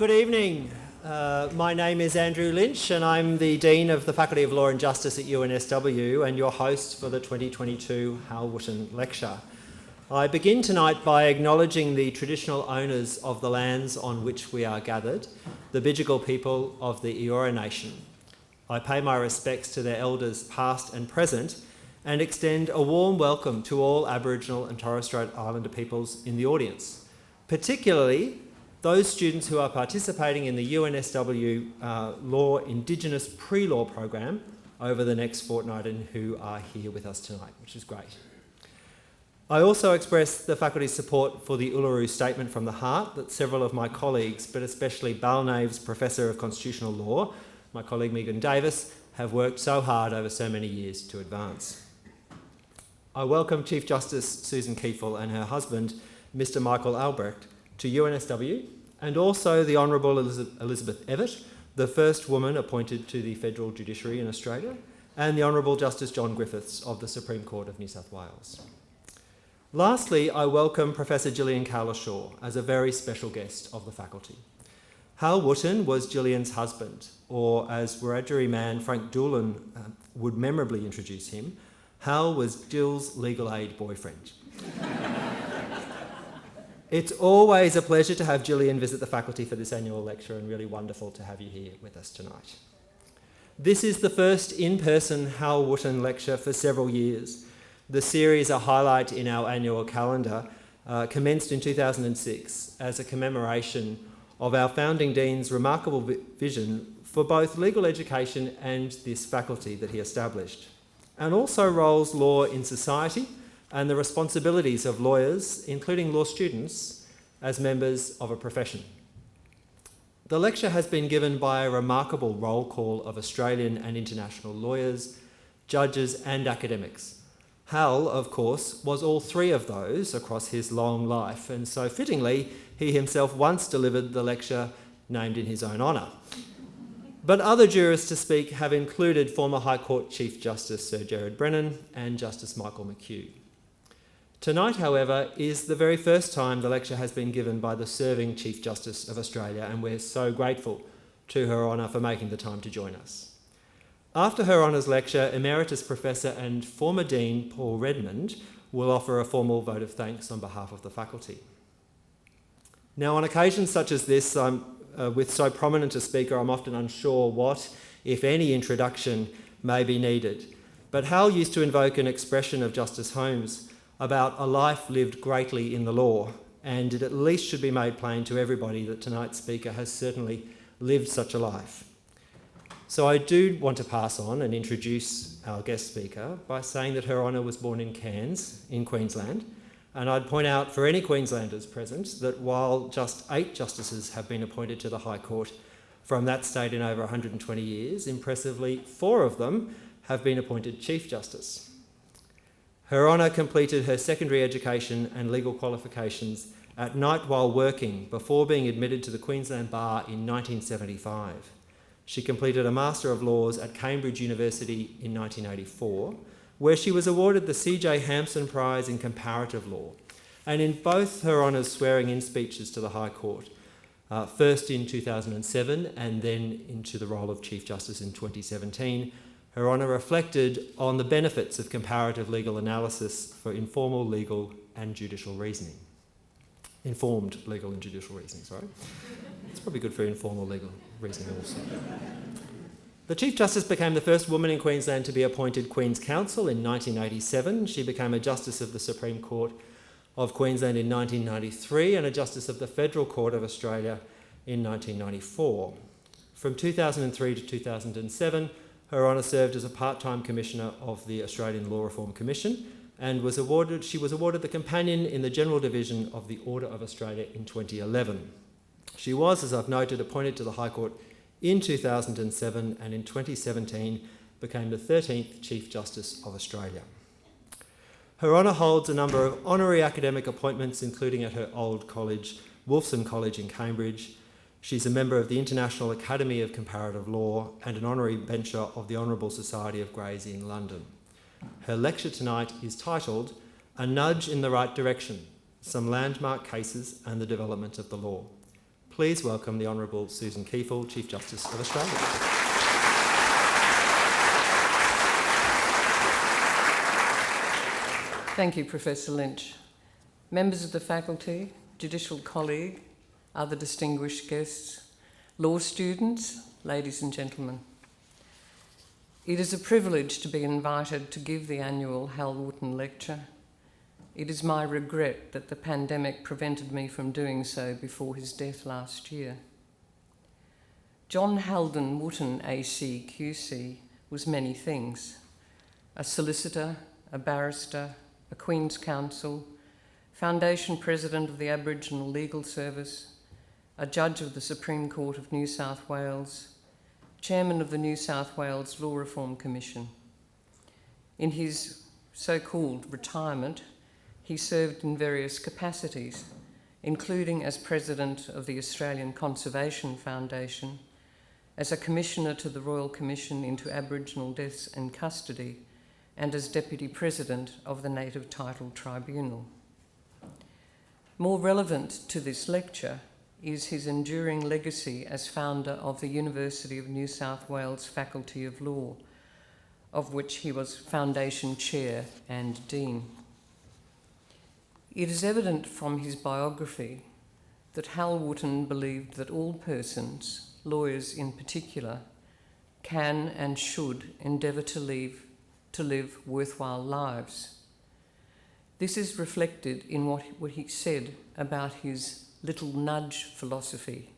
Good evening. My name is Andrew Lynch and I'm the Dean of the Faculty of Law and Justice at UNSW and your host for the 2022 Hal Wootten Lecture. I begin tonight by acknowledging the traditional owners of the lands on which we are gathered, the Bidjigal people of the Eora Nation. I pay my respects to their elders past and present and extend a warm welcome to all Aboriginal and Torres Strait Islander peoples in the audience, particularly those students who are participating in the UNSW Law Indigenous Pre-Law program over the next fortnight and who are here with us tonight, which is great. I also express the faculty's support for the Uluru Statement from the Heart that several of my colleagues, but especially Balnave's Professor of Constitutional Law, my colleague Megan Davis, have worked so hard over so many years to advance. I welcome Chief Justice Susan Kiefel and her husband, Mr Michael Albrecht, to UNSW, and also the Honourable Elizabeth Evatt, the first woman appointed to the Federal Judiciary in Australia, and the Honourable Justice John Griffiths of the Supreme Court of New South Wales. Lastly, I welcome Professor Gillian Cowlishaw as a very special guest of the faculty. Hal Wootten was Gillian's husband, or as Wiradjuri man Frank Doolan would memorably introduce him, Hal was Jill's legal aid boyfriend. It's always a pleasure to have Gillian visit the faculty for this annual lecture and really wonderful to have you here with us tonight. This is the first in-person Hal Wootten lecture for several years. The series, a highlight in our annual calendar, commenced in 2006 as a commemoration of our founding dean's remarkable vision for both legal education and this faculty that he established, and also roles law in society and the responsibilities of lawyers, including law students, as members of a profession. The lecture has been given by a remarkable roll call of Australian and international lawyers, judges and academics. Hal, of course, was all three of those across his long life, and so fittingly, he himself once delivered the lecture named in his own honour. But other jurors to speak have included former High Court Chief Justice Sir Gerard Brennan and Justice Michael McHugh. Tonight, however, is the very first time the lecture has been given by the serving Chief Justice of Australia, and we're so grateful to Her Honour for making the time to join us. After Her Honour's lecture, Emeritus Professor and former Dean Paul Redmond will offer a formal vote of thanks on behalf of the faculty. Now, on occasions such as this, with so prominent a speaker, I'm often unsure what, if any, introduction may be needed. But Hal used to invoke an expression of Justice Holmes about a life lived greatly in the law, and it at least should be made plain to everybody that tonight's speaker has certainly lived such a life. So I do want to pass on and introduce our guest speaker by saying that Her Honour was born in Cairns in Queensland, and I'd point out for any Queenslanders present that while just 8 justices have been appointed to the High Court from that state in over 120 years, impressively 4 of them have been appointed Chief Justice. Her Honour completed her secondary education and legal qualifications at night while working before being admitted to the Queensland Bar in 1975. She completed a Master of Laws at Cambridge University in 1984, where she was awarded the C.J. Hampson Prize in Comparative Law. And in both Her Honour's swearing-in speeches to the High Court, first in 2007 and then into the role of Chief Justice in 2017, Her Honour reflected on the benefits of comparative legal analysis for informal legal and judicial reasoning. Informed legal and judicial reasoning, sorry. It's probably good for informal legal reasoning also. The Chief Justice became the first woman in Queensland to be appointed Queen's Counsel in 1987. She became a Justice of the Supreme Court of Queensland in 1993 and a Justice of the Federal Court of Australia in 1994. From 2003 to 2007, Her Honour served as a part-time Commissioner of the Australian Law Reform Commission and she was awarded the Companion in the General Division of the Order of Australia in 2011. She was, as I've noted, appointed to the High Court in 2007 and in 2017 became the 13th Chief Justice of Australia. Her Honour holds a number of honorary academic appointments, including at her old college, Wolfson College in Cambridge. She's a member of the International Academy of Comparative Law and an honorary bencher of the Honourable Society of Greys in London. Her lecture tonight is titled A Nudge in the Right Direction, Some Landmark Cases and the Development of the Law. please welcome the Honourable Susan Kiefel, Chief Justice of Australia. Thank you, Professor Lynch. Members of the faculty, judicial colleague, other distinguished guests, law students, ladies and gentlemen. It is a privilege to be invited to give the annual Hal Wootten Lecture. It is my regret that the pandemic prevented me from doing so before his death last year. John Haldon Wootten AC QC was many things: a solicitor, a barrister, a Queen's Counsel, Foundation President of the Aboriginal Legal Service, a Judge of the Supreme Court of New South Wales, Chairman of the New South Wales Law Reform Commission. In his so-called retirement, he served in various capacities, including as President of the Australian Conservation Foundation, as a Commissioner to the Royal Commission into Aboriginal Deaths and Custody, and as Deputy President of the Native Title Tribunal. More relevant to this lecture is his enduring legacy as founder of the University of New South Wales Faculty of Law, of which he was Foundation Chair and Dean. It is evident from his biography that Hal Wootten believed that all persons, lawyers in particular, can and should endeavour to live worthwhile lives. This is reflected in what he said about his little nudge philosophy,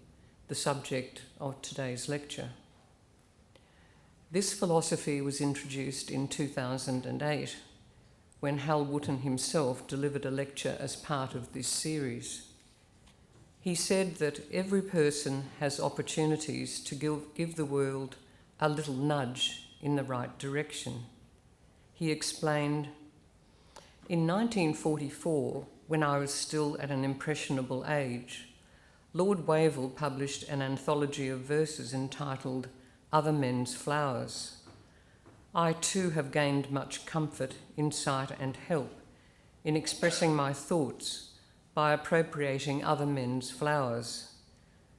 the subject of today's lecture. This philosophy was introduced in 2008 when Hal Wootten himself delivered a lecture as part of this series. He said that every person has opportunities to give the world a little nudge in the right direction. He explained, "In 1944, when I was still at an impressionable age, Lord Wavell published an anthology of verses entitled Other Men's Flowers. I too have gained much comfort, insight and help in expressing my thoughts by appropriating other men's flowers.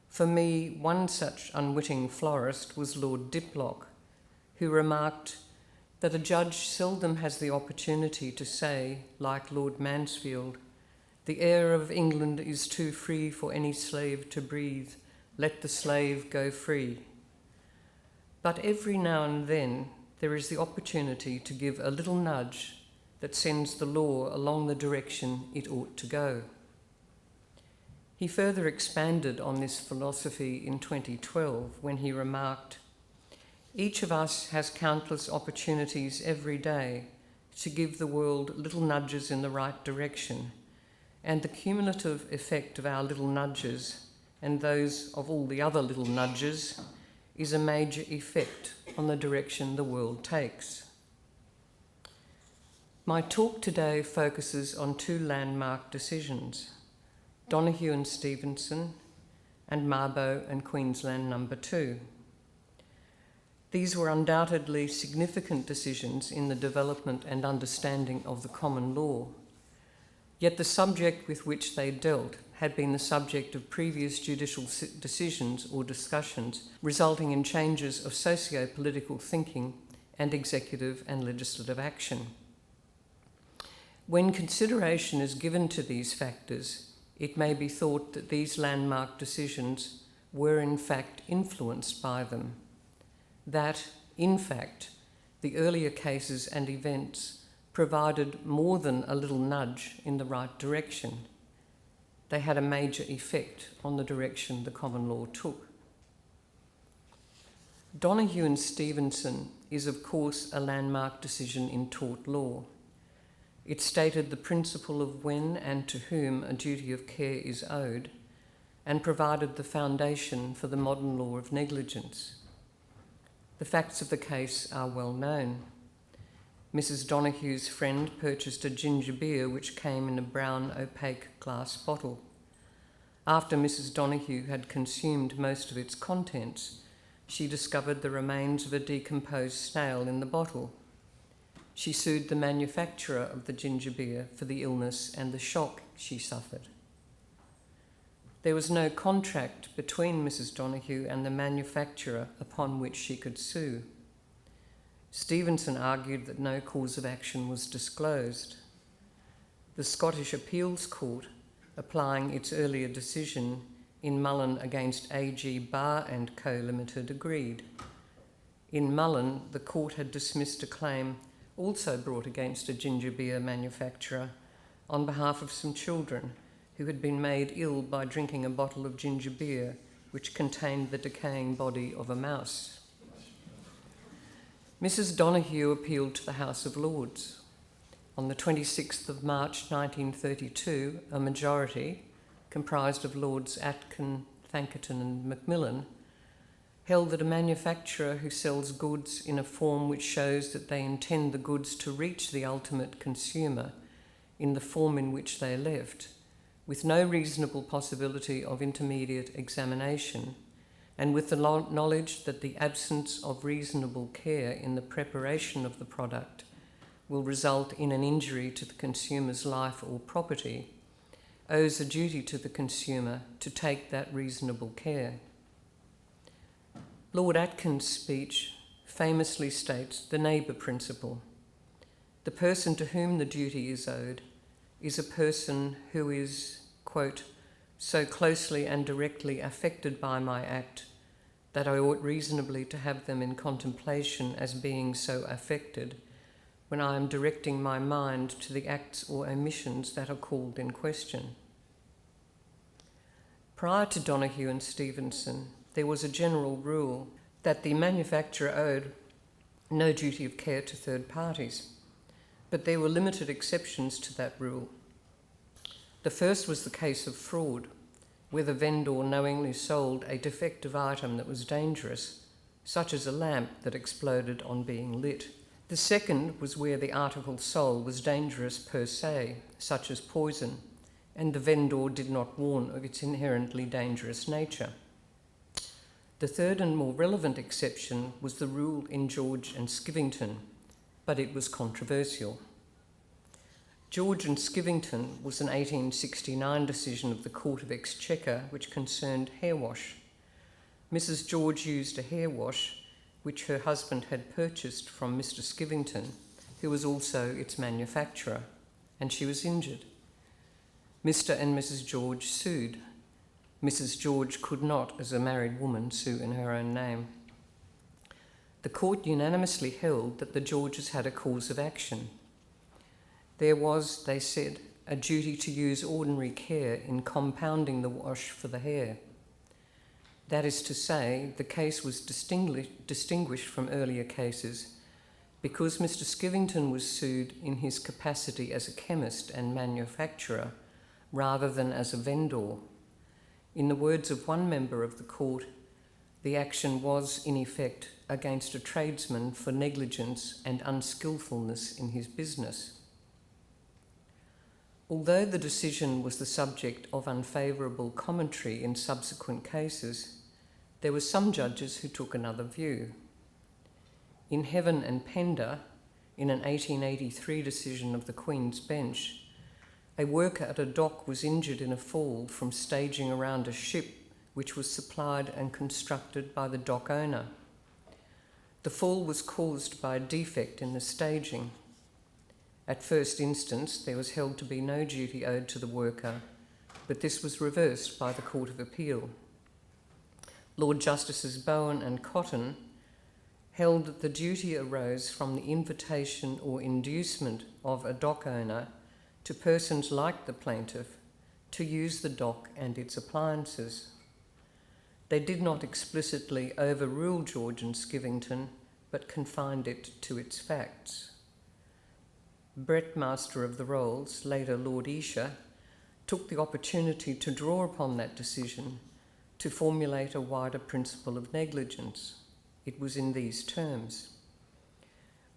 For me, one such unwitting florist was Lord Diplock, who remarked that a judge seldom has the opportunity to say, like Lord Mansfield, 'The air of England is too free for any slave to breathe. Let the slave go free.' But every now and then there is the opportunity to give a little nudge that sends the law along the direction it ought to go." He further expanded on this philosophy in 2012 when he remarked, "Each of us has countless opportunities every day to give the world little nudges in the right direction, and the cumulative effect of our little nudges and those of all the other little nudges is a major effect on the direction the world takes." My talk today focuses on two landmark decisions, Donoghue and Stevenson and Mabo and Queensland No. 2. These were undoubtedly significant decisions in the development and understanding of the common law, yet the subject with which they dealt had been the subject of previous judicial decisions or discussions, resulting in changes of socio-political thinking and executive and legislative action. When consideration is given to these factors, it may be thought that these landmark decisions were in fact influenced by them, that, in fact, the earlier cases and events provided more than a little nudge in the right direction. They had a major effect on the direction the common law took. Donoghue and Stevenson is, of course, a landmark decision in tort law. It stated the principle of when and to whom a duty of care is owed and provided the foundation for the modern law of negligence. The facts of the case are well known. Mrs. Donoghue's friend purchased a ginger beer which came in a brown opaque glass bottle. After Mrs. Donoghue had consumed most of its contents, she discovered the remains of a decomposed snail in the bottle. She sued the manufacturer of the ginger beer for the illness and the shock she suffered. There was no contract between Mrs. Donoghue and the manufacturer upon which she could sue. Stevenson argued that no cause of action was disclosed. The Scottish Appeals Court, applying its earlier decision in Mullen against A.G. Barr and Co. Limited, agreed. In Mullen, the court had dismissed a claim also brought against a ginger beer manufacturer on behalf of some children who had been made ill by drinking a bottle of ginger beer which contained the decaying body of a mouse. Mrs. Donoghue appealed to the House of Lords. On the 26th of March 1932, a majority, comprised of Lords Atkin, Thankerton and Macmillan, held that a manufacturer who sells goods in a form which shows that they intend the goods to reach the ultimate consumer in the form in which they are left, with no reasonable possibility of intermediate examination, and with the knowledge that the absence of reasonable care in the preparation of the product will result in an injury to the consumer's life or property, owes a duty to the consumer to take that reasonable care. Lord Atkin's speech famously states the neighbour principle. The person to whom the duty is owed is a person who is, quote, so closely and directly affected by my act that I ought reasonably to have them in contemplation as being so affected when I am directing my mind to the acts or omissions that are called in question. Prior to Donoghue and Stevenson, there was a general rule that the manufacturer owed no duty of care to third parties, but there were limited exceptions to that rule. The first was the case of fraud, where the vendor knowingly sold a defective item that was dangerous, such as a lamp that exploded on being lit. The second was where the article sold was dangerous per se, such as poison, and the vendor did not warn of its inherently dangerous nature. The third and more relevant exception was the rule in George and Skivington, but it was controversial. George and Skivington was an 1869 decision of the Court of Exchequer which concerned hair wash. Mrs. George used a hair wash which her husband had purchased from Mr. Skivington, who was also its manufacturer, and she was injured. Mr. and Mrs. George sued. Mrs. George could not, as a married woman, sue in her own name. The court unanimously held that the Georges had a cause of action. There was, they said, a duty to use ordinary care in compounding the wash for the hair. That is to say, the case was distinguished from earlier cases because Mr. Skivington was sued in his capacity as a chemist and manufacturer rather than as a vendor. In the words of one member of the court, the action was, in effect, against a tradesman for negligence and unskillfulness in his business. Although the decision was the subject of unfavourable commentary in subsequent cases, there were some judges who took another view. In Heaven and Pender, in an 1883 decision of the Queen's Bench, a worker at a dock was injured in a fall from staging around a ship which was supplied and constructed by the dock owner. The fall was caused by a defect in the staging. At first instance, there was held to be no duty owed to the worker, but this was reversed by the Court of Appeal. Lord Justices Bowen and Cotton held that the duty arose from the invitation or inducement of a dock owner to persons like the plaintiff to use the dock and its appliances. They did not explicitly overrule George and Skivington, but confined it to its facts. Brett, Master of the Rolls, later Lord Esher, took the opportunity to draw upon that decision to formulate a wider principle of negligence. It was in these terms.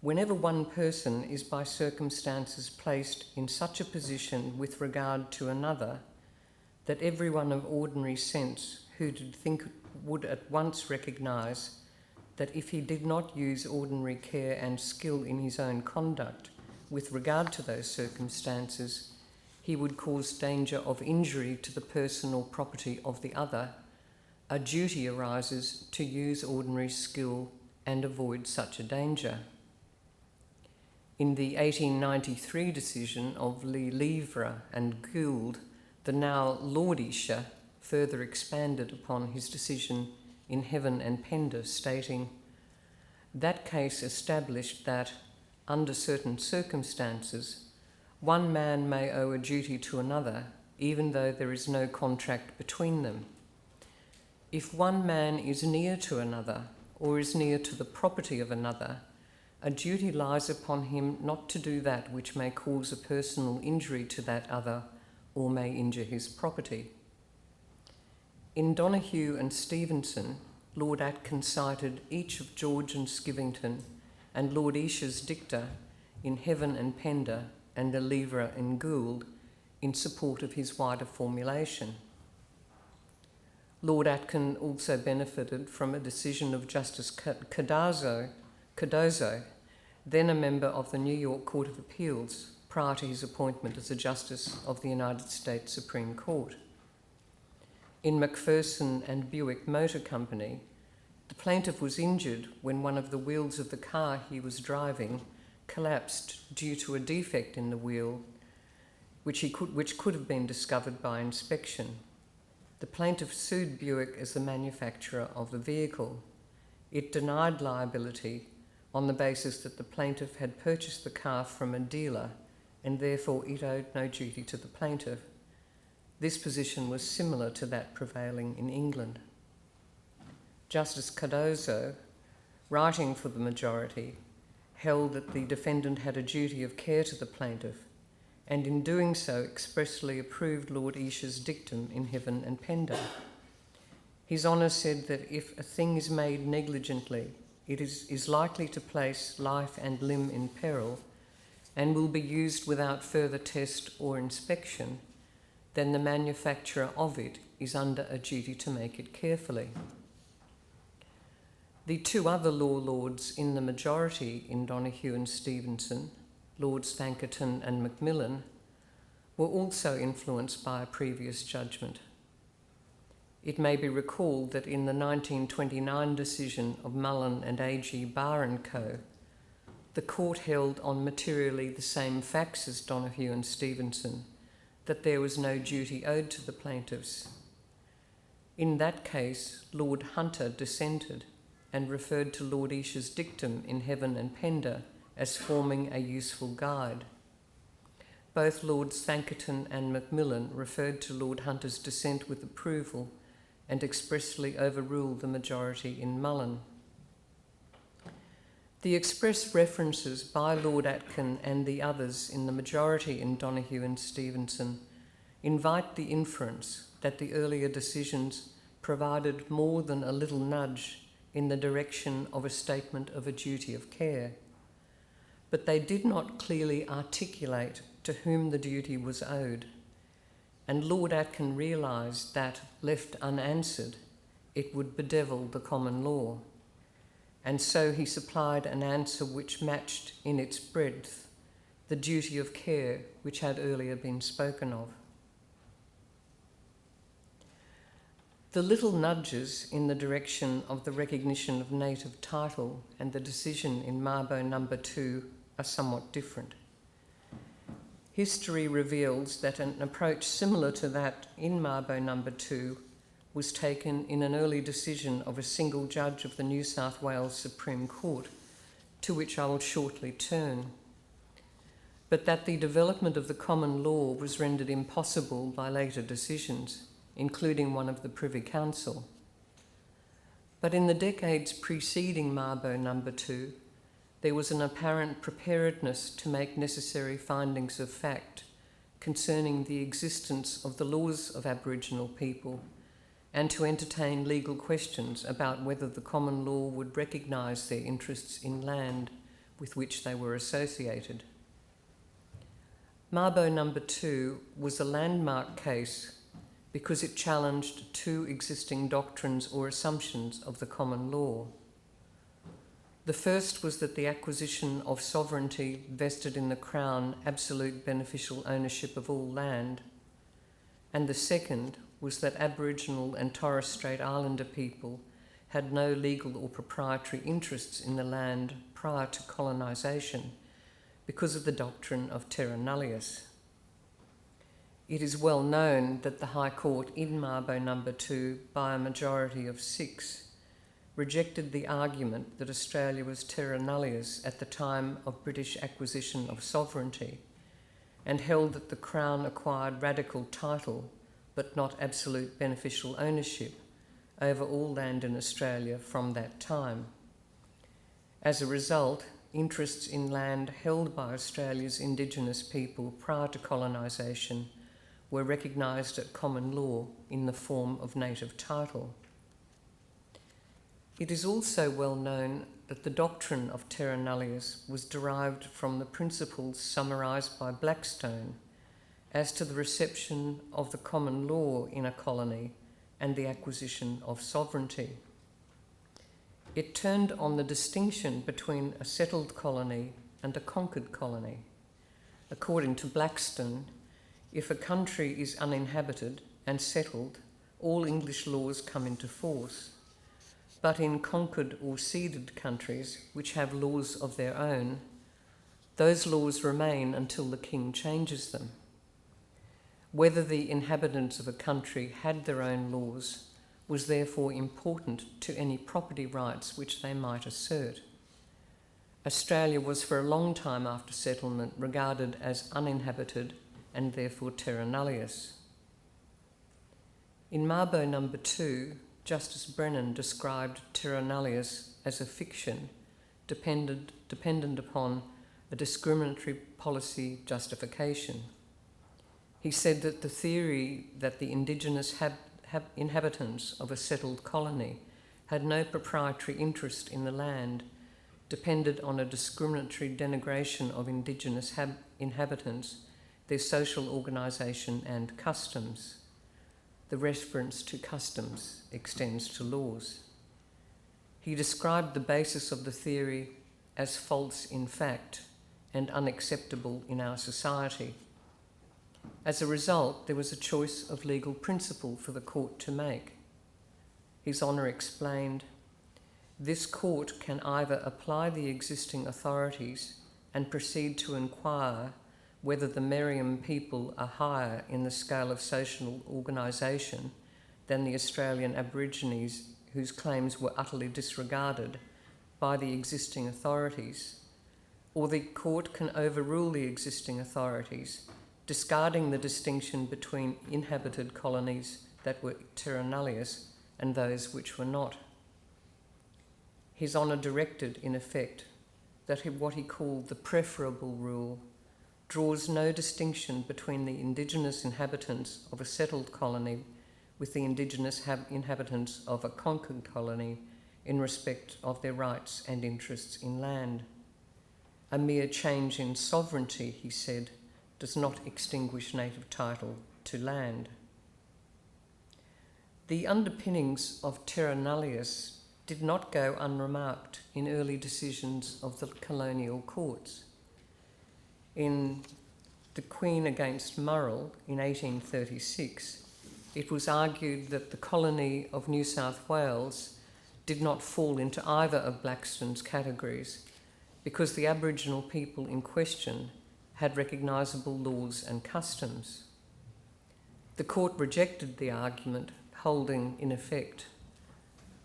Whenever one person is by circumstances placed in such a position with regard to another that everyone of ordinary sense who did think would at once recognise that if he did not use ordinary care and skill in his own conduct with regard to those circumstances, he would cause danger of injury to the person or property of the other, a duty arises to use ordinary skill and avoid such a danger. In the 1893 decision of Le Livre and Gould, the now Lord Isher further expanded upon his decision in Heaven and Pender, stating, "That case established that, under certain circumstances, one man may owe a duty to another, even though there is no contract between them. If one man is near to another, or is near to the property of another, a duty lies upon him not to do that which may cause a personal injury to that other, or may injure his property." In Donoghue and Stevenson, Lord Atkin cited each of George and Skivington and Lord Isher's dicta in Heaven and Pender and Le Livre and Gould in support of his wider formulation. Lord Atkin also benefited from a decision of Justice Cardozo, then a member of the New York Court of Appeals, prior to his appointment as a Justice of the United States Supreme Court. In Macpherson and Buick Motor Company, the plaintiff was injured when one of the wheels of the car he was driving collapsed due to a defect in the wheel, which could have been discovered by inspection. The plaintiff sued Buick as the manufacturer of the vehicle. It denied liability on the basis that the plaintiff had purchased the car from a dealer and therefore it owed no duty to the plaintiff. This position was similar to that prevailing in England. Justice Cardozo, writing for the majority, held that the defendant had a duty of care to the plaintiff, and in doing so expressly approved Lord Isher's dictum in Heaven and Pender. His Honour said that if a thing is made negligently, it is likely to place life and limb in peril, and will be used without further test or inspection, then the manufacturer of it is under a duty to make it carefully. The two other law lords in the majority in Donoghue and Stevenson, Lords Thankerton and Macmillan, were also influenced by a previous judgment. It may be recalled that in the 1929 decision of Mullen and A.G. Barr & Co., the court held on materially the same facts as Donoghue and Stevenson that there was no duty owed to the plaintiffs. In that case, Lord Hunter dissented and referred to Lord Isher's dictum in Heaven and Pender as forming a useful guide. Both Lords Thankerton and Macmillan referred to Lord Hunter's dissent with approval and expressly overruled the majority in Mullen. The express references by Lord Atkin and the others in the majority in Donoghue and Stevenson invite the inference that the earlier decisions provided more than a little nudge in the direction of a statement of a duty of care, but they did not clearly articulate to whom the duty was owed, and Lord Atkin realised that, left unanswered, it would bedevil the common law, and so he supplied an answer which matched in its breadth the duty of care which had earlier been spoken of. The little nudges in the direction of the recognition of native title and the decision in Mabo No. 2 are somewhat different. History reveals that an approach similar to that in Mabo No. 2 was taken in an early decision of a single judge of the New South Wales Supreme Court, to which I will shortly turn, but that the development of the common law was rendered impossible by later decisions, including one of the Privy Council. But in the decades preceding Mabo No. 2, there was an apparent preparedness to make necessary findings of fact concerning the existence of the laws of Aboriginal people and to entertain legal questions about whether the common law would recognise their interests in land with which they were associated. Mabo No. 2 was a landmark case because it challenged two existing doctrines or assumptions of the common law. The first was that the acquisition of sovereignty vested in the Crown absolute beneficial ownership of all land, and the second was that Aboriginal and Torres Strait Islander people had no legal or proprietary interests in the land prior to colonisation because of the doctrine of terra nullius. It is well known that the High Court in Mabo No. 2, by a majority of 6, rejected the argument that Australia was terra nullius at the time of British acquisition of sovereignty, and held that the Crown acquired radical title but not absolute beneficial ownership over all land in Australia from that time. As a result, interests in land held by Australia's Indigenous people prior to colonisation were recognised at common law in the form of native title. It is also well known that the doctrine of terra nullius was derived from the principles summarised by Blackstone as to the reception of the common law in a colony and the acquisition of sovereignty. It turned on the distinction between a settled colony and a conquered colony. According to Blackstone, if a country is uninhabited and settled, all English laws come into force. But in conquered or ceded countries, which have laws of their own, those laws remain until the king changes them. Whether the inhabitants of a country had their own laws was therefore important to any property rights which they might assert. Australia was for a long time after settlement regarded as uninhabited and therefore terra nullius. In Mabo No. 2, Justice Brennan described terra nullius as a fiction dependent upon a discriminatory policy justification. He said that the theory that the Indigenous inhabitants of a settled colony had no proprietary interest in the land depended on a discriminatory denigration of Indigenous inhabitants, their social organisation and customs. The reference to customs extends to laws. He described the basis of the theory as false in fact and unacceptable in our society. As a result, there was a choice of legal principle for the court to make. His Honour explained, "This court can either apply the existing authorities and proceed to inquire whether the Meriam people are higher in the scale of social organisation than the Australian Aborigines whose claims were utterly disregarded by the existing authorities, or the court can overrule the existing authorities, discarding the distinction between inhabited colonies that were terra nullius and those which were not." His Honour directed, in effect, that what he called the preferable rule draws no distinction between the Indigenous inhabitants of a settled colony with the Indigenous inhabitants of a conquered colony in respect of their rights and interests in land. A mere change in sovereignty, he said, does not extinguish native title to land. The underpinnings of terra nullius did not go unremarked in early decisions of the colonial courts. In the Queen against Murrell in 1836, it was argued that the colony of New South Wales did not fall into either of Blackstone's categories because the Aboriginal people in question had recognisable laws and customs. The court rejected the argument, holding, in effect,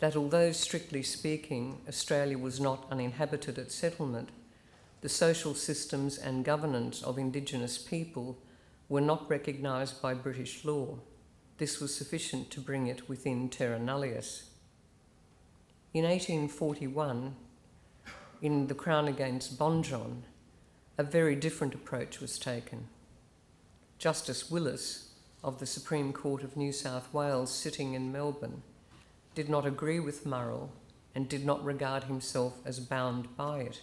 that although strictly speaking Australia was not uninhabited at settlement, the social systems and governance of Indigenous people were not recognised by British law. This was sufficient to bring it within terra nullius. In 1841, in the Crown against Bonjon, a very different approach was taken. Justice Willis of the Supreme Court of New South Wales, sitting in Melbourne, did not agree with Murrell and did not regard himself as bound by it.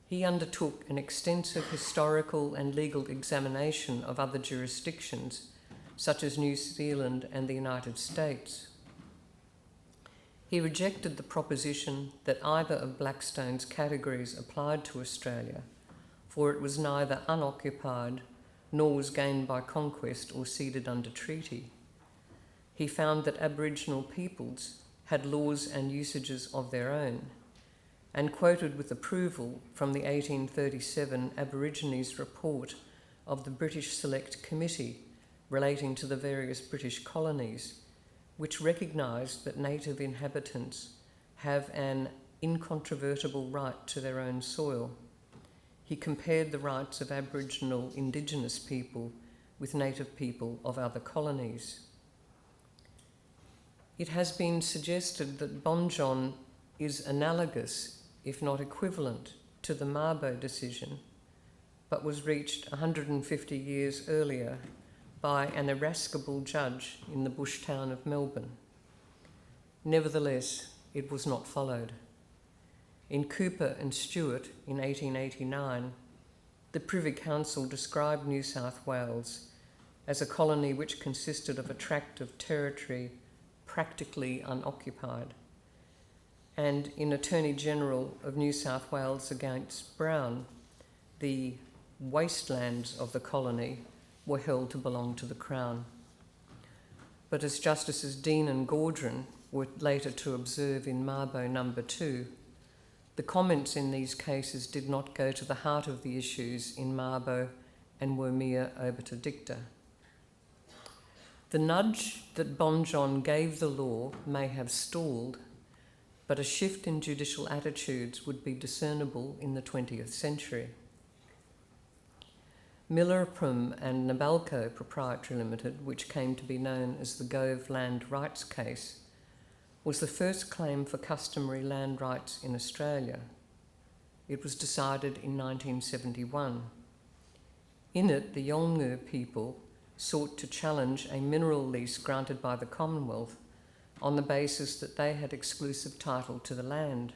He undertook an extensive historical and legal examination of other jurisdictions, such as New Zealand and the United States. He rejected the proposition that either of Blackstone's categories applied to Australia, for it was neither unoccupied nor was gained by conquest or ceded under treaty. He found that Aboriginal peoples had laws and usages of their own, and quoted with approval from the 1837 Aborigines report of the British Select Committee relating to the various British colonies, which recognised that native inhabitants have an incontrovertible right to their own soil. He compared the rights of Aboriginal Indigenous people with native people of other colonies. It has been suggested that Bonjon is analogous, if not equivalent, to the Mabo decision, but was reached 150 years earlier by an irascible judge in the bush town of Melbourne. Nevertheless, it was not followed. In Cooper and Stewart in 1889, the Privy Council described New South Wales as a colony which consisted of a tract of territory practically unoccupied. And in Attorney General of New South Wales against Brown, the wastelands of the colony were held to belong to the Crown. But as Justices Dean and Gaudron were later to observe in Mabo No. 2, the comments in these cases did not go to the heart of the issues in Mabo and were mere obiter dicta. The nudge that Bonjon gave the law may have stalled, but a shift in judicial attitudes would be discernible in the 20th century. Millerprum and Nabalco Proprietary Limited, which came to be known as the Gove Land Rights case, was the first claim for customary land rights in Australia. It was decided in 1971. In it, the Yolngu people sought to challenge a mineral lease granted by the Commonwealth on the basis that they had exclusive title to the land.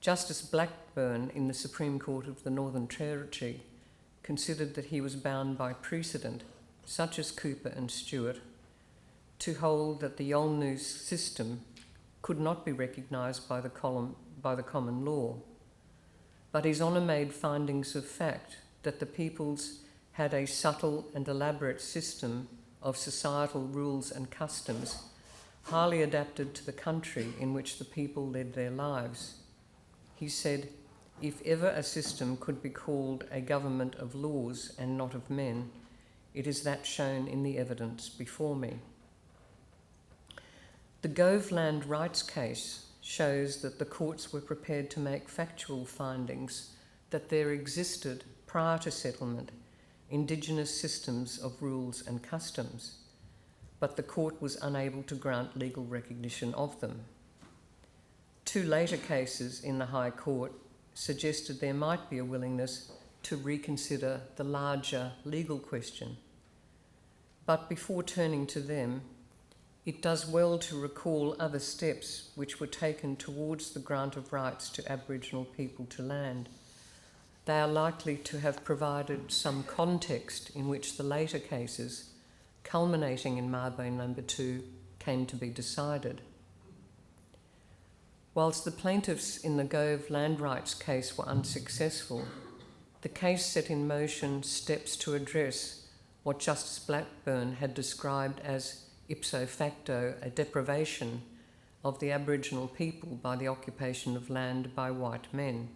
Justice Blackburn in the Supreme Court of the Northern Territory considered that he was bound by precedent, such as Cooper and Stewart, to hold that the Yolngu system could not be recognised by the common law. But His Honour made findings of fact that the peoples had a subtle and elaborate system of societal rules and customs highly adapted to the country in which the people led their lives. He said, "If ever a system could be called a government of laws and not of men, it is that shown in the evidence before me." The Gove Land Rights case shows that the courts were prepared to make factual findings that there existed, prior to settlement, Indigenous systems of rules and customs, but the court was unable to grant legal recognition of them. Two later cases in the High Court suggested there might be a willingness to reconsider the larger legal question. But before turning to them, it does well to recall other steps which were taken towards the grant of rights to Aboriginal people to land. They are likely to have provided some context in which the later cases, culminating in Mabo No. 2, came to be decided. Whilst the plaintiffs in the Gove Land Rights case were unsuccessful, the case set in motion steps to address what Justice Blackburn had described as ipso facto a deprivation of the Aboriginal people by the occupation of land by white men.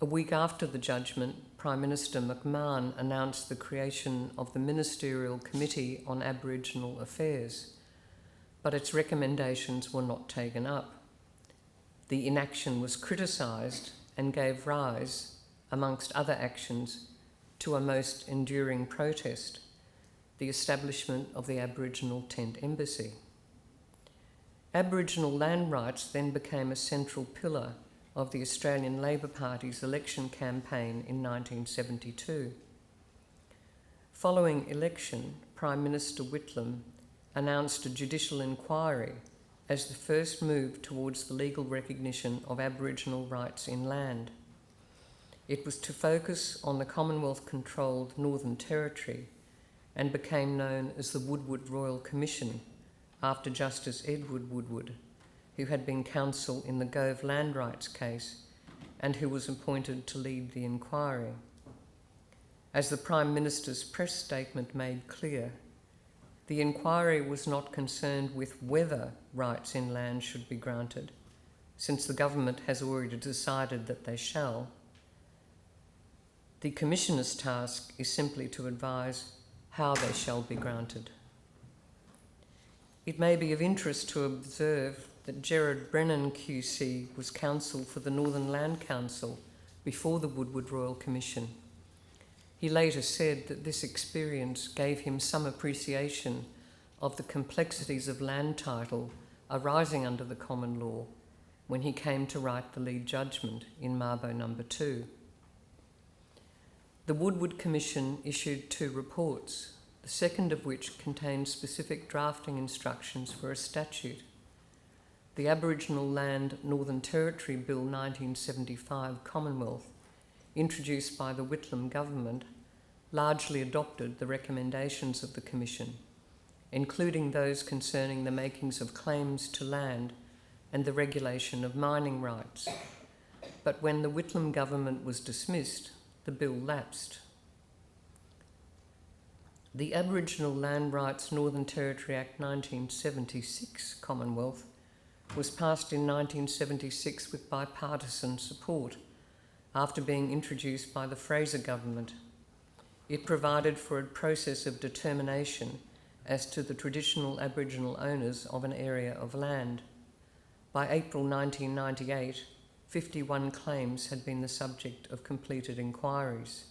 A week after the judgment, Prime Minister McMahon announced the creation of the Ministerial Committee on Aboriginal Affairs, but its recommendations were not taken up. The inaction was criticised and gave rise, amongst other actions, to a most enduring protest, the establishment of the Aboriginal Tent Embassy. Aboriginal land rights then became a central pillar of the Australian Labor Party's election campaign in 1972. Following election, Prime Minister Whitlam announced a judicial inquiry as the first move towards the legal recognition of Aboriginal rights in land. It was to focus on the Commonwealth-controlled Northern Territory and became known as the Woodward Royal Commission, after Justice Edward Woodward, who had been counsel in the Gove land rights case and who was appointed to lead the inquiry. As the Prime Minister's press statement made clear, the inquiry was not concerned with whether rights in land should be granted, since the government has already decided that they shall. The Commissioner's task is simply to advise how they shall be granted. It may be of interest to observe that Gerard Brennan QC was counsel for the Northern Land Council before the Woodward Royal Commission. He later said that this experience gave him some appreciation of the complexities of land title arising under the common law when he came to write the lead judgment in Mabo No. 2. The Woodward Commission issued 2 reports, the second of which contained specific drafting instructions for a statute. The Aboriginal Land Northern Territory Bill 1975 Commonwealth, introduced by the Whitlam government, largely adopted the recommendations of the Commission, including those concerning the makings of claims to land and the regulation of mining rights. But when the Whitlam government was dismissed, the bill lapsed. The Aboriginal Land Rights Northern Territory Act 1976 Commonwealth was passed in 1976 with bipartisan support after being introduced by the Fraser government. It provided for a process of determination as to the traditional Aboriginal owners of an area of land. By April 1998, 51 claims had been the subject of completed inquiries.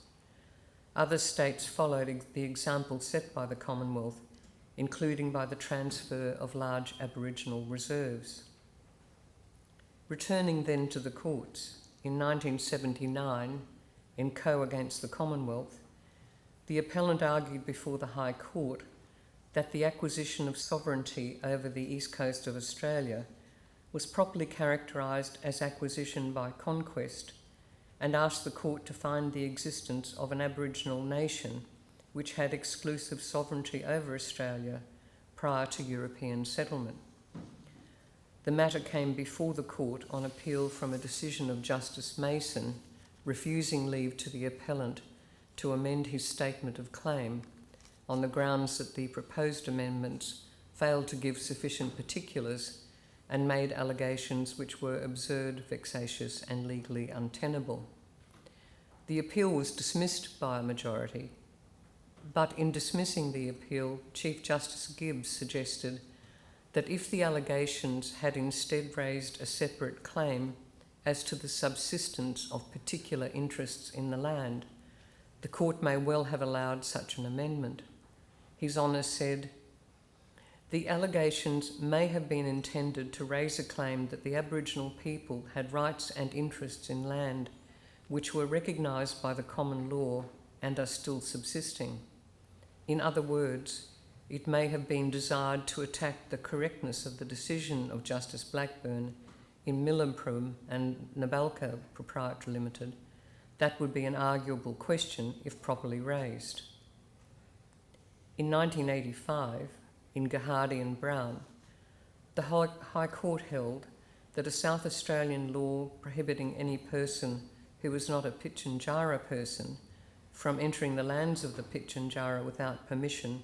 Other states followed the example set by the Commonwealth, including by the transfer of large Aboriginal reserves. Returning then to the courts, in 1979, in Co against the Commonwealth, the appellant argued before the High Court that the acquisition of sovereignty over the east coast of Australia was properly characterised as acquisition by conquest, and asked the court to find the existence of an Aboriginal nation which had exclusive sovereignty over Australia prior to European settlement. The matter came before the court on appeal from a decision of Justice Mason refusing leave to the appellant to amend his statement of claim on the grounds that the proposed amendments failed to give sufficient particulars and made allegations which were absurd, vexatious, and legally untenable. The appeal was dismissed by a majority, but in dismissing the appeal, Chief Justice Gibbs suggested that if the allegations had instead raised a separate claim as to the subsistence of particular interests in the land, the court may well have allowed such an amendment. His Honour said, "The allegations may have been intended to raise a claim that the Aboriginal people had rights and interests in land which were recognised by the common law and are still subsisting. In other words, it may have been desired to attack the correctness of the decision of Justice Blackburn in Millennium and Nabalco Proprietary Limited. That would be an arguable question if properly raised." In 1985, in Gahadi and Brown, the High Court held that a South Australian law prohibiting any person who was not a Pitjantjatjara person from entering the lands of the Pitjantjatjara without permission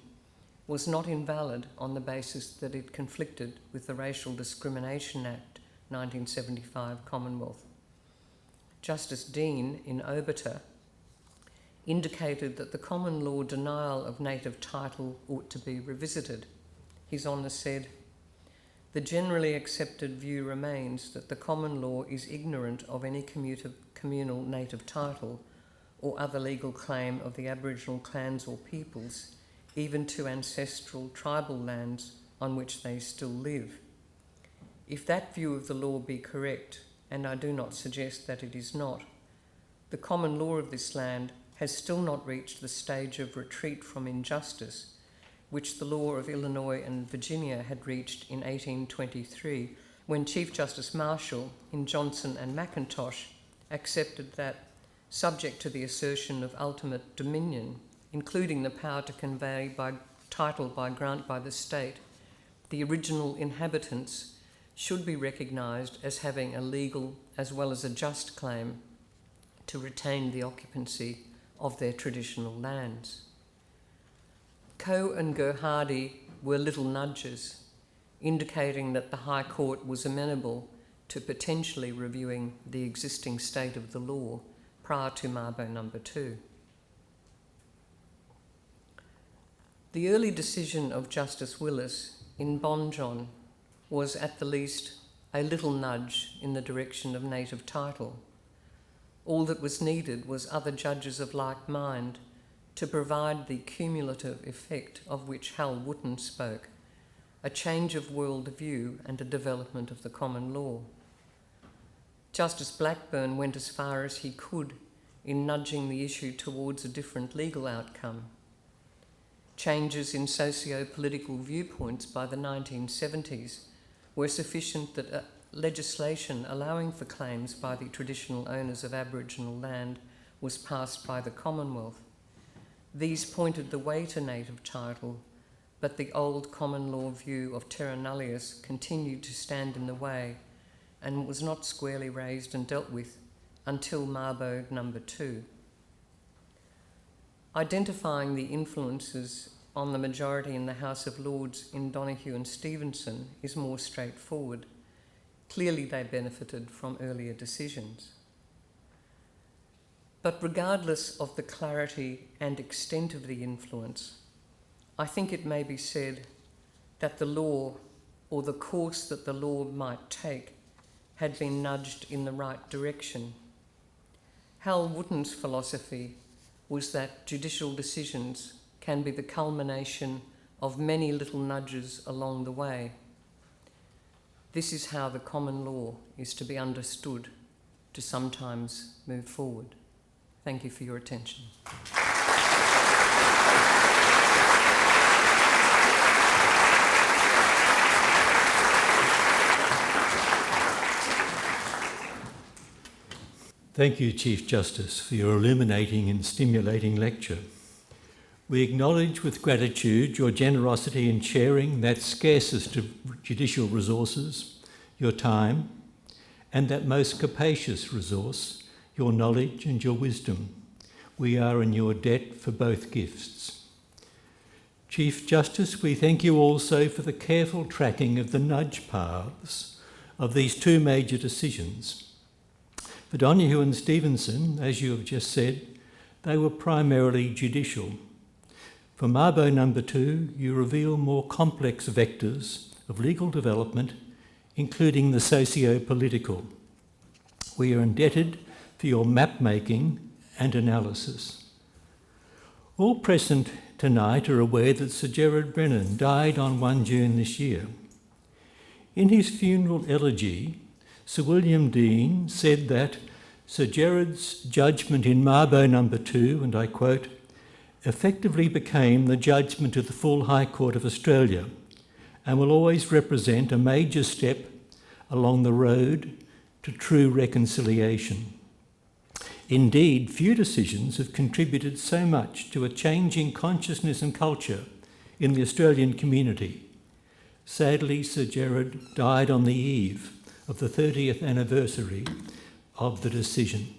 was not invalid on the basis that it conflicted with the Racial Discrimination Act 1975 Commonwealth. Justice Dean in Obiter indicated that the common law denial of native title ought to be revisited. His Honour said, "The generally accepted view remains that the common law is ignorant of any communal native title or other legal claim of the Aboriginal clans or peoples, even to ancestral tribal lands on which they still live. If that view of the law be correct, and I do not suggest that it is not, the common law of this land has still not reached the stage of retreat from injustice, which the law of Illinois and Virginia had reached in 1823, when Chief Justice Marshall in Johnson and McIntosh accepted that, subject to the assertion of ultimate dominion, including the power to convey by title by grant by the state, the original inhabitants should be recognised as having a legal as well as a just claim to retain the occupancy of their traditional lands. Coe and Gerhardi were little nudges, indicating that the High Court was amenable to potentially reviewing the existing state of the law prior to Mabo No. 2. The early decision of Justice Willis in Bonjon was at the least a little nudge in the direction of native title. All that was needed was other judges of like mind to provide the cumulative effect of which Hal Wooten spoke, a change of world view and a development of the common law. Justice Blackburn went as far as he could in nudging the issue towards a different legal outcome. Changes in socio-political viewpoints by the 1970s were sufficient that legislation allowing for claims by the traditional owners of Aboriginal land was passed by the Commonwealth. These pointed the way to native title, but the old common law view of terra nullius continued to stand in the way and was not squarely raised and dealt with until Mabo No. 2. Identifying the influences on the majority in the House of Lords in Donoghue and Stevenson is more straightforward. Clearly they benefited from earlier decisions. But regardless of the clarity and extent of the influence, I think it may be said that the law, or the course that the law might take, had been nudged in the right direction. Hal Wooten's philosophy was that judicial decisions can be the culmination of many little nudges along the way. This is how the common law is to be understood to sometimes move forward. Thank you for your attention. Thank you, Chief Justice, for your illuminating and stimulating lecture. We acknowledge with gratitude your generosity in sharing that scarcest of judicial resources, your time, and that most capacious resource, your knowledge and your wisdom. We are in your debt for both gifts. Chief Justice, we thank you also for the careful tracking of the nudge paths of these two major decisions. For Donoghue and Stevenson, as you have just said, they were primarily judicial. For Mabo No. 2, you reveal more complex vectors of legal development, including the socio-political. We are indebted for your map-making and analysis. All present tonight are aware that Sir Gerard Brennan died on 1 June this year. In his funeral elegy, Sir William Dean said that Sir Gerard's judgment in Mabo No. 2, and I quote, effectively became the judgment of the full High Court of Australia and will always represent a major step along the road to true reconciliation. Indeed, few decisions have contributed so much to a changing consciousness and culture in the Australian community. Sadly, Sir Gerard died on the eve of the 30th anniversary of the decision.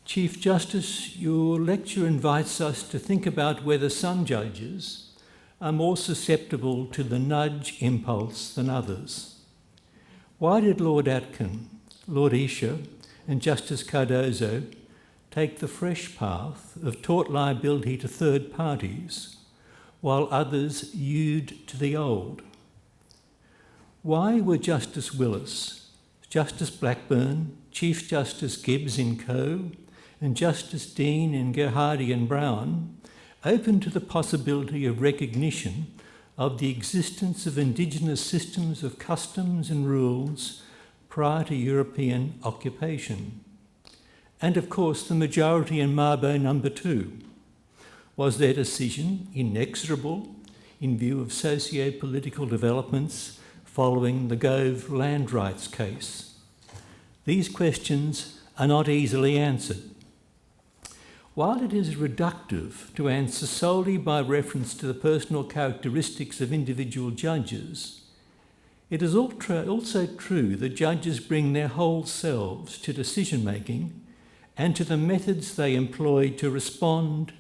Chief Justice, your lecture invites us to think about whether some judges are more susceptible to the nudge impulse than others. Why did Lord Atkin, Lord Esher, and Justice Cardozo take the fresh path of tort liability to third parties, while others hewed to the old? Why were Justice Willis, Justice Blackburn, Chief Justice Gibbs in Coe, and Justice Dean in Gerhardi and Brown open to the possibility of recognition of the existence of Indigenous systems of customs and rules prior to European occupation? And of course, the majority in Mabo No. 2. Was their decision inexorable in view of socio-political developments following the Gove land rights case? These questions are not easily answered. While it is reductive to answer solely by reference to the personal characteristics of individual judges, it is also true that judges bring their whole selves to decision-making and to the methods they employ to respond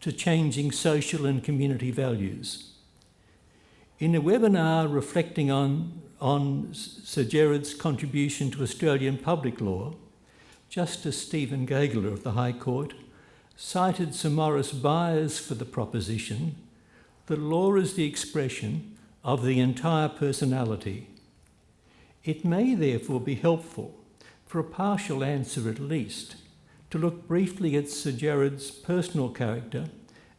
to changing social and community values. In a webinar reflecting on Sir Gerard's contribution to Australian public law, Justice Stephen Gageler of the High Court cited Sir Maurice Byers for the proposition that law is the expression of the entire personality. It may therefore be helpful, for a partial answer at least, to look briefly at Sir Gerard's personal character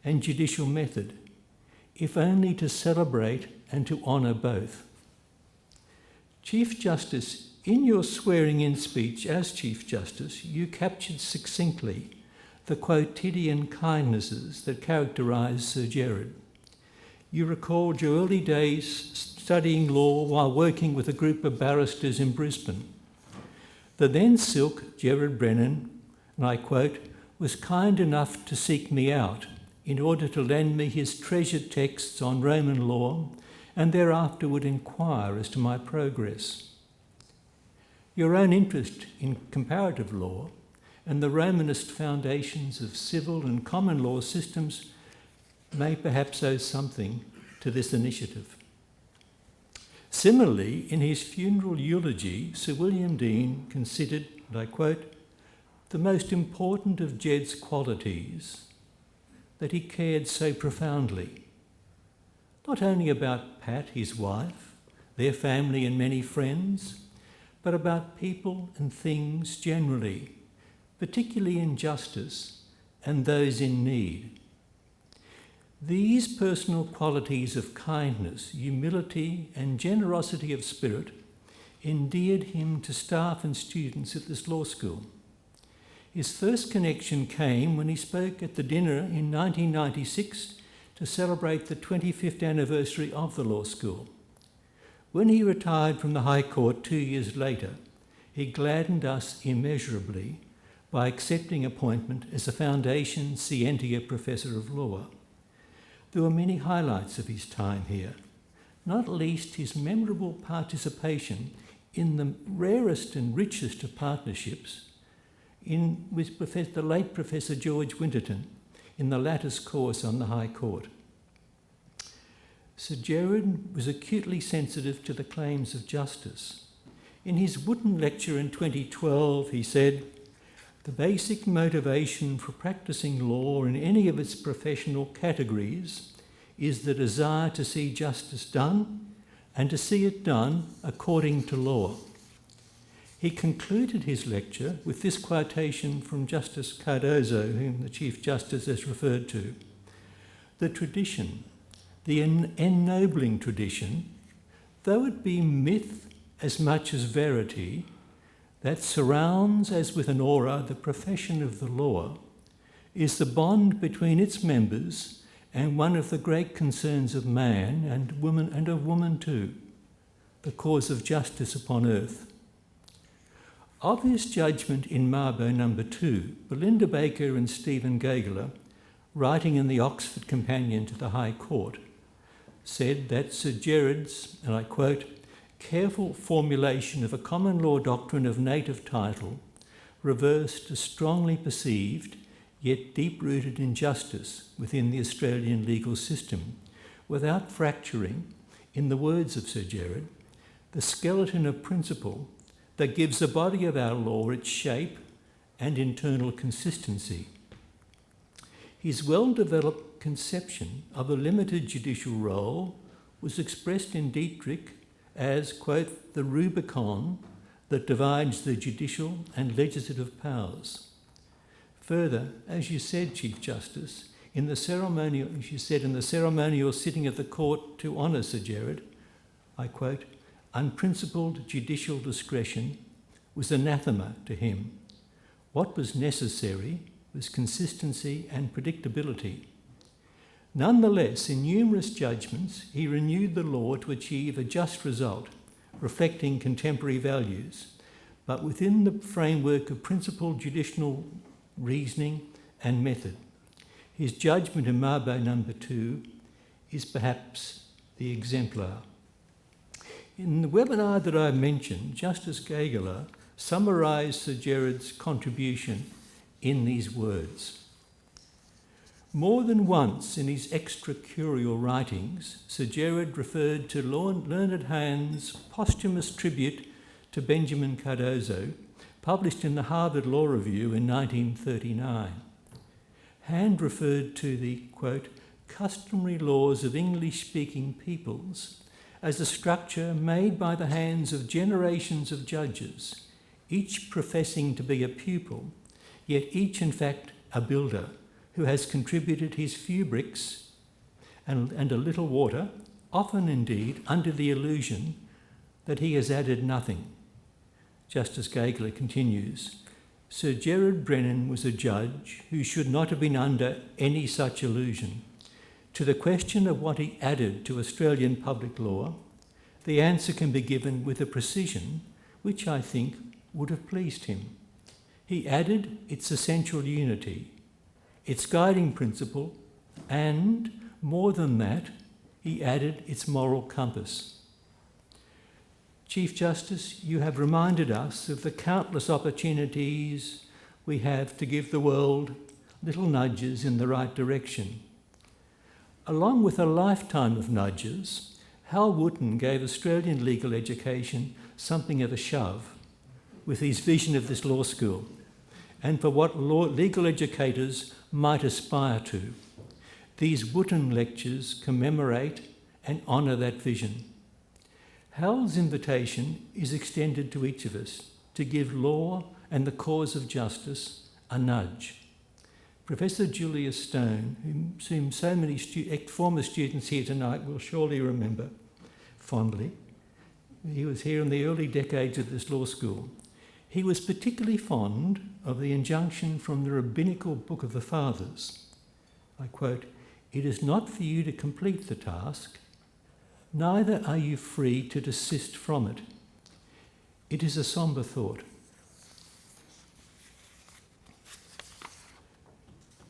and judicial method, if only to celebrate and to honour both. Chief Justice, in your swearing-in speech as Chief Justice, you captured succinctly the quotidian kindnesses that characterise Sir Gerard. You recalled your early days studying law while working with a group of barristers in Brisbane. The then Silk Gerard Brennan, and I quote, was kind enough to seek me out in order to lend me his treasured texts on Roman law and thereafter would inquire as to my progress. Your own interest in comparative law and the Romanist foundations of civil and common law systems may perhaps owe something to this initiative. Similarly, in his funeral eulogy, Sir William Dean considered, and I quote, the most important of Jed's qualities, that he cared so profoundly, not only about Pat, his wife, their family and many friends, but about people and things generally, particularly in justice and those in need. These personal qualities of kindness, humility, and generosity of spirit endeared him to staff and students at this law school. His first connection came when he spoke at the dinner in 1996 to celebrate the 25th anniversary of the law school. When he retired from the High Court 2 years later, he gladdened us immeasurably by accepting appointment as a Foundation Scientia Professor of Law. There were many highlights of his time here, not least his memorable participation in the rarest and richest of partnerships with the late Professor George Winterton in the latter's course on the High Court. Sir Gerard was acutely sensitive to the claims of justice. In his Wotton lecture in 2012, he said, "The basic motivation for practicing law in any of its professional categories is the desire to see justice done and to see it done according to law." He concluded his lecture with this quotation from Justice Cardozo, whom the Chief Justice has referred to. "The tradition, the ennobling tradition, though it be myth as much as verity, that surrounds as with an aura the profession of the law, is the bond between its members and one of the great concerns of man and woman, and of woman too, the cause of justice upon earth." Of his judgment in Mabo No. 2, Belinda Baker and Stephen Gageler, writing in the Oxford Companion to the High Court, said that Sir Gerard's, and I quote, "careful formulation of a common law doctrine of native title reversed a strongly perceived yet deep-rooted injustice within the Australian legal system, without fracturing, in the words of Sir Gerard, the skeleton of principle that gives the body of our law its shape and internal consistency." His well-developed conception of a limited judicial role was expressed in Dietrich as, quote, "the Rubicon that divides the judicial and legislative powers." Further, as you said, Chief Justice, in the ceremonial sitting of the court to honour Sir Gerard, I quote, "unprincipled judicial discretion was anathema to him. What was necessary was consistency and predictability." Nonetheless, in numerous judgments, he renewed the law to achieve a just result, reflecting contemporary values, but within the framework of principled judicial reasoning and method. His judgment in Mabo No. 2 is perhaps the exemplar. In the webinar that I mentioned, Justice Gageler summarised Sir Gerard's contribution in these words. More than once in his extra-curial writings, Sir Gerard referred to Learned Hand's posthumous tribute to Benjamin Cardozo, published in the Harvard Law Review in 1939. Hand referred to the, quote, customary laws of English-speaking peoples as a structure made by the hands of generations of judges, each professing to be a pupil, yet each in fact a builder, who has contributed his few bricks and a little water, often indeed under the illusion that he has added nothing. Justice Gageler continues, Sir Gerard Brennan was a judge who should not have been under any such illusion. To the question of what he added to Australian public law, the answer can be given with a precision which I think would have pleased him. He added its essential unity, its guiding principle, and, more than that, he added its moral compass. Chief Justice, you have reminded us of the countless opportunities we have to give the world little nudges in the right direction. Along with a lifetime of nudges, Hal Wooten gave Australian legal education something of a shove with his vision of this law school and for what legal educators might aspire to. These Wooten lectures commemorate and honour that vision. Hal's invitation is extended to each of us to give law and the cause of justice a nudge. Professor Julius Stone, whom so many former students here tonight will surely remember fondly, he was here in the early decades of this law school. He was particularly fond of the injunction from the Rabbinical Book of the Fathers. I quote, "It is not for you to complete the task, neither are you free to desist from it." It is a sombre thought.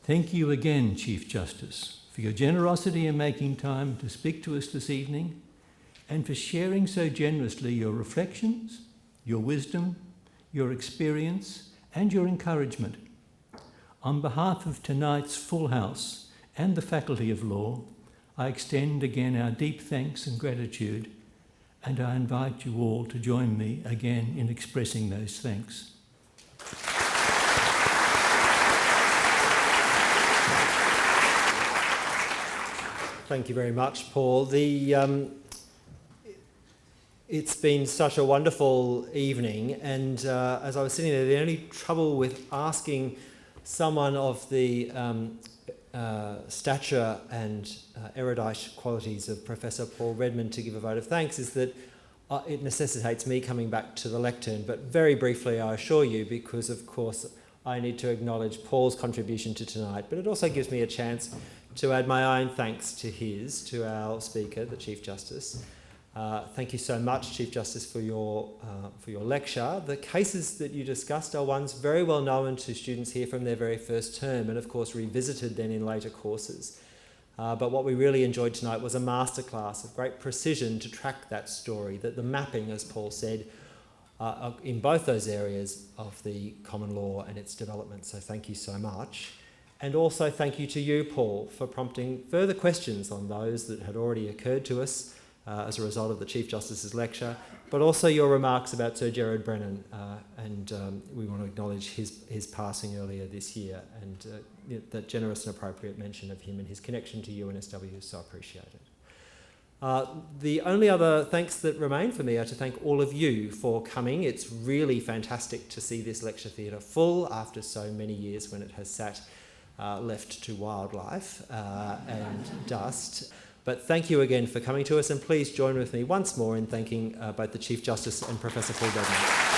Thank you again, Chief Justice, for your generosity in making time to speak to us this evening and for sharing so generously your reflections, your wisdom, your experience and your encouragement. On behalf of tonight's full house and the Faculty of Law, I extend again our deep thanks and gratitude, and I invite you all to join me again in expressing those thanks. Thank you very much, Paul. It's been such a wonderful evening, and as I was sitting there, the only trouble with asking someone of the stature and erudite qualities of Professor Paul Redmond to give a vote of thanks is that it necessitates me coming back to the lectern. But very briefly, I assure you, because of course I need to acknowledge Paul's contribution to tonight, but it also gives me a chance to add my own thanks to our speaker, the Chief Justice. Thank you so much, Chief Justice, for your lecture. The cases that you discussed are ones very well known to students here from their very first term and, of course, revisited then in later courses. But what we really enjoyed tonight was a masterclass of great precision to track that story, that the mapping, as Paul said, in both those areas of the common law and its development. So thank you so much. And also thank you to you, Paul, for prompting further questions on those that had already occurred to us as a result of the Chief Justice's lecture, but also your remarks about Sir Gerard Brennan, and we want to acknowledge his passing earlier this year, and that generous and appropriate mention of him and his connection to UNSW is so appreciated. The only other thanks that remain for me are to thank all of you for coming. It's really fantastic to see this lecture theatre full after so many years when it has sat left to wildlife and dust. But thank you again for coming to us, and please join with me once more in thanking both the Chief Justice and Professor Paul Redmond.